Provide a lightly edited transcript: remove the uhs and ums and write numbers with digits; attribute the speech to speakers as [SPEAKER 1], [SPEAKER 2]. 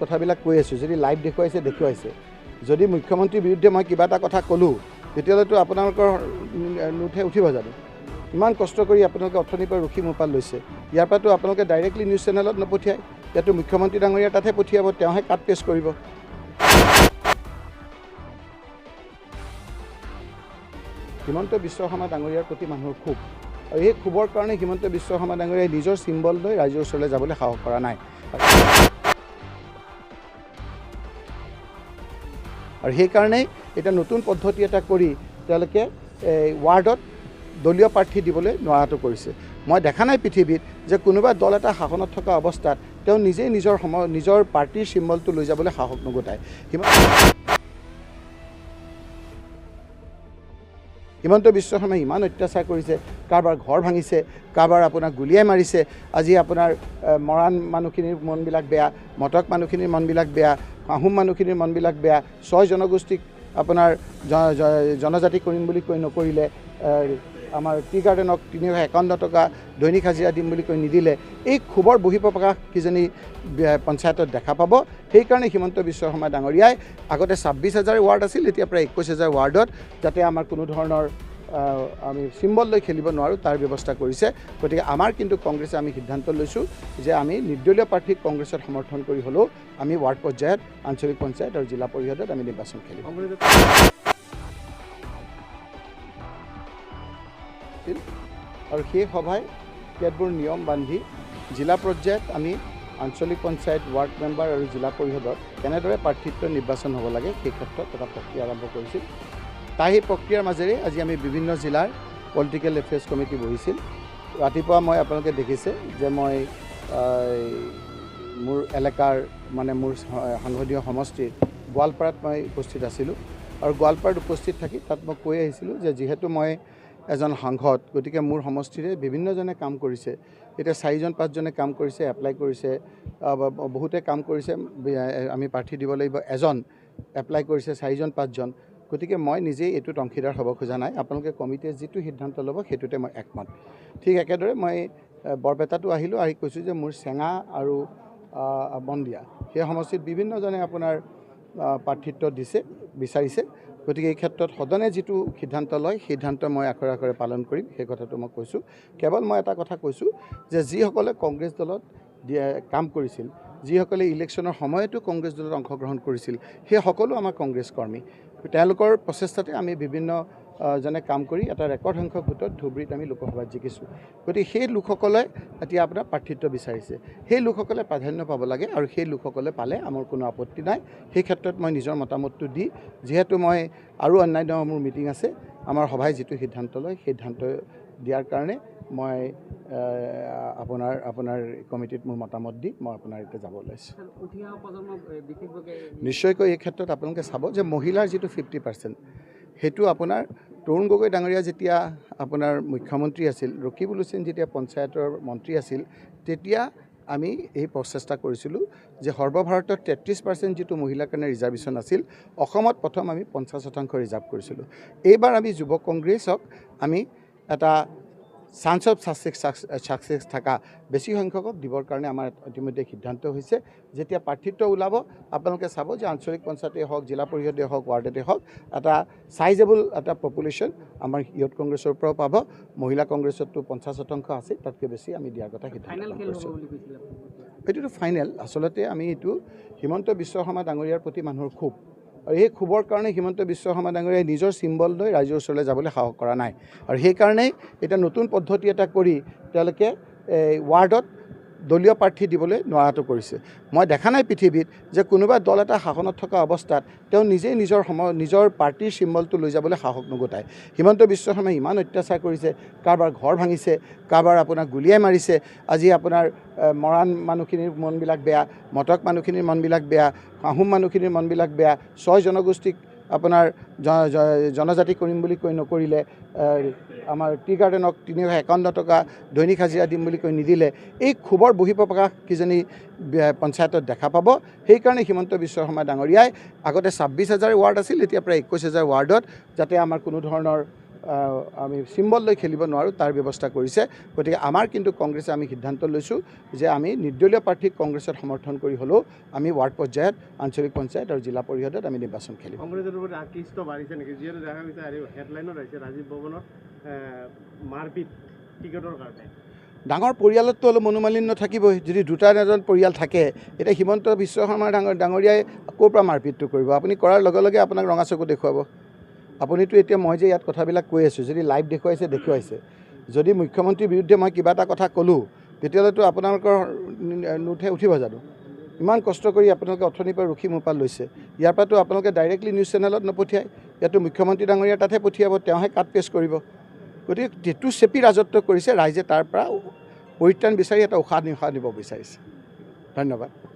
[SPEAKER 1] কথাবিলাক কৈ আছোঁ, যদি লাইভ দেখুৱাইছে, যদি মুখ্যমন্ত্ৰীৰ বিৰুদ্ধে মই কিবা এটা কথা ক'লোঁ তেতিয়াহ'লেতো আপোনালোকৰ নুঠে উঠিব জানো? ইমান কষ্ট কৰি আপোনালোকে অথনিৰ পৰা ৰখি মোৰ পৰা লৈছে, ইয়াৰ পৰাতো আপোনালোকে ডাইৰেক্টলি নিউজ চেনেলত নপঠিয়ায়, ইয়াতো মুখ্যমন্ত্ৰী ডাঙৰীয়াৰ তাতহে পঠিয়াব, তেওঁহে কাট পেষ্ট কৰিব। হিমন্ত বিশ্ব শৰ্মা ডাঙৰীয়াৰ প্ৰতি মানুহৰ ক্ষোভ, আৰু এই ক্ষোভৰ কাৰণে হিমন্ত বিশ্ব শৰ্মা ডাঙৰীয়াই নিজৰ চিম্বল লৈ ৰাইজৰ ওচৰলৈ যাবলৈ সাহস কৰা নাই। আৰু সেইকাৰণেই এতিয়া নতুন পদ্ধতি এটা কৰি তেওঁলোকে ৱাৰ্ডত দলীয় প্ৰাৰ্থী দিবলৈ নোৱাৰাটো কৰিছে। মই দেখা নাই পৃথিৱীত যে কোনোবা দল এটা শাসনত থকা অৱস্থাত তেওঁ নিজেই নিজৰ পাৰ্টীৰ চিম্বলটো লৈ যাবলৈ সাহস নগতায়। হিমন্ত বিশ্ব শৰ্মাই ইমান অত্যাচাৰ কৰিছে, কাৰোবাৰ ঘৰ ভাঙিছে, কাৰোবাৰ আপোনাৰ গুলিয়াই মাৰিছে। আজি আপোনাৰ মৰাণ মানুহখিনিৰ মনবিলাক বেয়া, মটক মানুহখিনিৰ মনবিলাক বেয়া, আহোম মানুহখিনিৰ মনবিলাক বেয়া, 6 জনগোষ্ঠীক আপোনাৰ জনজাতি কৰিম বুলি কৈ নকৰিলে, আমাৰ টি গাৰ্ডেনক 351 টকা দৈনিক হাজিৰা দিম বুলি কৈ নিদিলে। এই ক্ষোভৰ বহিঃপ্ৰকাশ কিজানি পঞ্চায়তত দেখা পাব। সেইকাৰণে হিমন্ত বিশ্ব শৰ্মা ডাঙৰীয়াই আগতে 26,000 ৱাৰ্ড আছিল, এতিয়া প্ৰায় 21,000 ৱাৰ্ডত যাতে আমাৰ কোনো ধৰণৰ আমি চিম্বল লৈ খেলিব নোৱাৰোঁ তাৰ ব্যৱস্থা কৰিছে। গতিকে আমাৰ কিন্তু কংগ্ৰেছে আমি সিদ্ধান্ত লৈছোঁ যে আমি নিৰ্দলীয় প্ৰাৰ্থীক কংগ্ৰেছত সমৰ্থন কৰি হ'লেও আমি ৱাৰ্ড পৰ্যায়ত, আঞ্চলিক পঞ্চায়ত আৰু জিলা পৰিষদত আমি নিৰ্বাচন খেলিম। আৰু সেই সভাই কেতবোৰ নিয়ম বান্ধি জিলা পৰ্যায়ত আমি আঞ্চলিক পঞ্চায়ত, ৱাৰ্ড মেম্বাৰ আৰু জিলা পৰিষদত কেনেদৰে প্ৰাৰ্থিত্ব নিৰ্বাচন হ'ব লাগে সেই ক্ষেত্ৰত এটা প্ৰক্ৰিয়া আৰম্ভ কৰিছিল। সেই প্ৰক্ৰিয়াৰ মাজেৰে আজি আমি বিভিন্ন জিলাৰ পলিটিকেল এফেয়াৰ্ছ কমিটি বহিছিল। ৰাতিপুৱা মই আপোনালোকে দেখিছে যে মই মোৰ এলেকাৰ মানে মোৰ সাংসদীয় সমষ্টিৰ গোৱালপাৰাত মই উপস্থিত আছিলোঁ, আৰু গোৱালপাৰাত উপস্থিত থাকি তাত মই কৈ আহিছিলোঁ যে যিহেতু মই এজন সাংসদ, গতিকে মোৰ সমষ্টিৰে বিভিন্নজনে কাম কৰিছে। এতিয়া 4-5জনে কাম কৰিছে, এপ্লাই কৰিছে, বহুতে কাম কৰিছে, আমি প্ৰাৰ্থী দিব লাগিব এজন, এপ্লাই কৰিছে 4-5জন। গতিকে মই নিজেই এইটোত অংশীদাৰ হ'ব খোজা নাই, আপোনালোকে কমিটিয়ে যিটো সিদ্ধান্ত ল'ব সেইটোতে মই একমত। ঠিক একেদৰে মই বৰপেটাতো আহিলোঁ, আহি কৈছোঁ যে মোৰ চেঙা আৰু বনদিয়া সেই সমষ্টিত বিভিন্নজনে আপোনাৰ প্ৰাৰ্থিত্ব বিচাৰিছে। গতিকে এই ক্ষেত্ৰত সদনে যিটো সিদ্ধান্ত লয় সিদ্ধান্ত মই আখৰে আখৰে পালন কৰিম, সেই কথাটো মই কৈছোঁ। কেৱল মই এটা কথা কৈছোঁ যে যিসকলে কংগ্ৰেছ দলত কাম কৰিছিল, যিসকলে ইলেকশ্যনৰ সময়তো কংগ্ৰেছ দলত অংশগ্ৰহণ কৰিছিল, সেই সকলো আমাৰ কংগ্ৰেছ কৰ্মী। তেওঁলোকৰ প্ৰচেষ্টাতে আমি বিভিন্ন জনে কাম কৰি এটা ৰেকৰ্ড সংখ্যক ভোটত ধুবুৰীত আমি লোকসভাত জিকিছোঁ। গতিকে সেই লোকসকলে এতিয়া আপোনাৰ প্ৰাৰ্থিত্ব বিচাৰিছে, সেই লোকসকলে প্ৰাধান্য পাব লাগে, আৰু সেই লোকসকলে পালে আমাৰ কোনো আপত্তি নাই। সেই ক্ষেত্ৰত মই নিজৰ মতামতটো দি, যিহেতু মই আৰু অন্যান্য মোৰ মিটিং আছে, আমাৰ সভাই যিটো সিদ্ধান্ত লয় সিদ্ধান্ত দিয়াৰ কাৰণে মই আপোনাৰ কমিটিত মোৰ মতামত দি মই আপোনাৰ এতিয়া যাব ওলাইছোঁ। নিশ্চয়কৈ এই ক্ষেত্ৰত আপোনালোকে চাব যে মহিলাৰ যিটো 50% সেইটো আপোনাৰ তৰুণ গগৈ ডাঙৰীয়া যেতিয়া আপোনাৰ মুখ্যমন্ত্ৰী আছিল, ৰকিবুল হুছেইন যেতিয়া পঞ্চায়তৰ মন্ত্ৰী আছিল, তেতিয়া আমি এই প্ৰচেষ্টা কৰিছিলোঁ যে সৰ্বভাৰতত 33% যিটো মহিলাৰ কাৰণে ৰিজাৰ্ভেশ্যন আছিল, অসমত প্ৰথম আমি 50% ৰিজাৰ্ভ কৰিছিলোঁ। এইবাৰ আমি যুৱ কংগ্ৰেছক আমি এটা চান্স অফ ছাকচেছ থকা বেছি সংখ্যকক দিবৰ কাৰণে আমাৰ ইতিমধ্যে সিদ্ধান্ত হৈছে। যেতিয়া প্ৰাৰ্থিত্ব ওলাব আপোনালোকে চাব যে আঞ্চলিক পঞ্চায়তেই হওক, জিলা পৰিষদেই হওক, ৱাৰ্ডতে হওক, এটা চাইজেবল এটা পপুলেশ্যন আমাৰ ইয়ুথ কংগ্ৰেছৰ পৰাও পাব। মহিলা কংগ্ৰেছততো 50% আছে, তাতকৈ বেছি আমি দিয়াৰ কথা সিদ্ধান্ত কৰিছোঁ। এইটোতো ফাইনেল। আচলতে আমি এইটো হিমন্ত বিশ্ব শৰ্মা ডাঙৰীয়াৰ প্ৰতি মানুহৰ ক্ষোভ, আৰু এই ক্ষোভৰ কাৰণে হিমন্ত বিশ্ব শৰ্মা ডাঙৰীয়াই নিজৰ চিম্বল লৈ ৰাইজৰ ওচৰলৈ যাবলৈ সাহস কৰা নাই। আৰু সেইকাৰণেই এতিয়া নতুন পদ্ধতি এটা কৰি তেওঁলোকে ৱাৰ্ডত দলীয় প্ৰাৰ্থী দিবলৈ নোৱাৰাটো কৰিছে। মই দেখা নাই পৃথিৱীত যে কোনোবা দল এটা শাসনত থকা অৱস্থাত তেওঁ নিজেই নিজৰ পাৰ্টীৰ চিম্বলটো লৈ যাবলৈ সাহস নগতায়। হিমন্ত বিশ্ব শৰ্মাই ইমান অত্যাচাৰ কৰিছে, কাৰোবাৰ ঘৰ ভাঙিছে, কাৰোবাৰ আপোনাৰ গুলিয়াই মাৰিছে। আজি আপোনাৰ মৰাণ মানুহখিনিৰ মনবিলাক বেয়া, মটক মানুহখিনিৰ মনবিলাক বেয়া, আহোম মানুহখিনিৰ মনবিলাক বেয়া, 6 জনগোষ্ঠীক আপোনাৰ জনজাতি কৰিম বুলি কৈ নকৰিলে, আমাৰ টি গাৰ্ডেনক 351 টকা দৈনিক হাজিৰা দিম বুলি কৈ নিদিলে। এই ক্ষোভৰ বহিঃপ্ৰকাশ কিজানি পঞ্চায়তত দেখা পাব। সেইকাৰণে হিমন্ত বিশ্ব শৰ্মা ডাঙৰীয়াই আগতে 26,000 ৱাৰ্ড আছিল, এতিয়া প্ৰায় 21,000 ৱাৰ্ডত যাতে আমাৰ কোনো ধৰণৰ আমি চিম্বল লৈ খেলিব নোৱাৰোঁ তাৰ ব্যৱস্থা কৰিছে গতিকে আমাৰ কিন্তু কংগ্ৰেছে আমি সিদ্ধান্ত লৈছোঁ যে আমি নিৰ্দলীয় প্ৰাৰ্থীক কংগ্ৰেছত সমৰ্থন কৰি হ'লেও আমি ৱাৰ্ড পৰ্যায়ত আঞ্চলিক পঞ্চায়ত আৰু জিলা পৰিষদত আমি নিৰ্বাচন খেলিম
[SPEAKER 2] কংগ্ৰেছৰ ওপৰত আকৃষ্ট বাঢ়িছে নেকি যিহেতু দেখা গৈছে আৰু হেডলাইনত আহিছে ৰাজীৱ ভৱনত মাৰপিট টিকটৰ কাৰণে
[SPEAKER 1] ডাঙৰ পৰিয়ালততো অলপ মনোমালিন্য থাকিবই যদি দুটা এজন পৰিয়াল থাকে এতিয়া হিমন্ত বিশ্ব শৰ্মা ডাঙৰীয়াই ক'ৰ পৰা মাৰপিটটো কৰিব আপুনি কৰাৰ লগে লগে আপোনাক ৰঙা চকু দেখুৱাব আপুনিতো এতিয়া মই যে ইয়াত কথাবিলাক কৈ আছোঁ যদি লাইভ দেখুৱাইছে যদি মুখ্যমন্ত্ৰীৰ বিৰুদ্ধে মই কিবা এটা কথা ক'লোঁ তেতিয়াহ'লেতো আপোনালোকৰ নুঠে উঠিব জানো ইমান কষ্ট কৰি আপোনালোকে অথনিৰ পৰা ৰখি মোৰ পৰা লৈছে ইয়াৰ পৰাতো আপোনালোকে ডাইৰেক্টলি নিউজ চেনেলত নপঠিয়ায় ইয়াতো মুখ্যমন্ত্ৰী ডাঙৰীয়া তাতহে পঠিয়াব তেওঁহে কাট পেষ্ট কৰিব গতিকে যিটো চেপি ৰাজত্ব কৰিছে ৰাইজে তাৰ পৰা পৰিত্ৰাণ বিচাৰি এটা উশাহ নিশাহ দিব বিচাৰিছে ধন্যবাদ